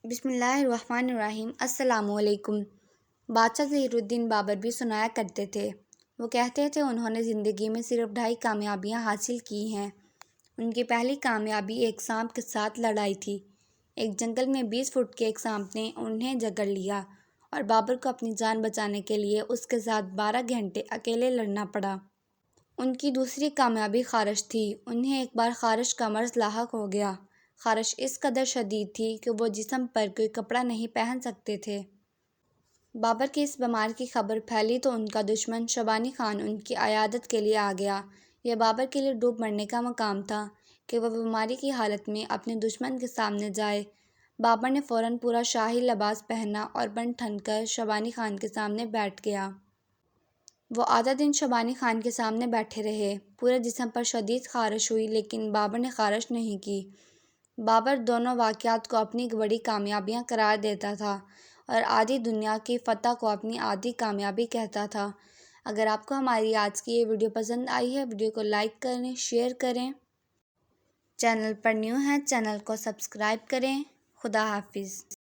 بسم اللہ الرحمن الرحیم۔ السلام علیکم۔ بادشاہ ظہیر الدین بابر بھی سنایا کرتے تھے۔ وہ کہتے تھے انہوں نے زندگی میں صرف 2.5 کامیابیاں حاصل کی ہیں۔ ان کی پہلی کامیابی ایک سانپ کے ساتھ لڑائی تھی۔ ایک جنگل میں 20 فٹ کے ایک سانپ نے انہیں جکڑ لیا اور بابر کو اپنی جان بچانے کے لیے اس کے ساتھ 12 گھنٹے اکیلے لڑنا پڑا۔ ان کی دوسری کامیابی خارش تھی۔ انہیں ایک بار خارش کا مرض لاحق ہو گیا۔ خارش اس قدر شدید تھی کہ وہ جسم پر کوئی کپڑا نہیں پہن سکتے تھے۔ بابر کی اس بیماری کی خبر پھیلی تو ان کا دشمن شبانی خان ان کی عیادت کے لیے آ گیا۔ یہ بابر کے لیے ڈوب مرنے کا مقام تھا کہ وہ بیماری کی حالت میں اپنے دشمن کے سامنے جائے۔ بابر نے فوراً پورا شاہی لباس پہنا اور بن ٹھن کر شبانی خان کے سامنے بیٹھ گیا۔ وہ آدھا دن شبانی خان کے سامنے بیٹھے رہے۔ پورے جسم پر شدید خارش ہوئی لیکن بابر نے خارش نہیں کی۔ بابر دونوں واقعات کو اپنی بڑی کامیابیاں قرار دیتا تھا اور آدھی دنیا کی فتح کو اپنی آدھی کامیابی کہتا تھا۔ اگر آپ کو ہماری آج کی یہ ویڈیو پسند آئی ہے، ویڈیو کو لائک کریں، شیئر کریں۔ چینل پر نیو ہیں، چینل کو سبسکرائب کریں۔ خدا حافظ۔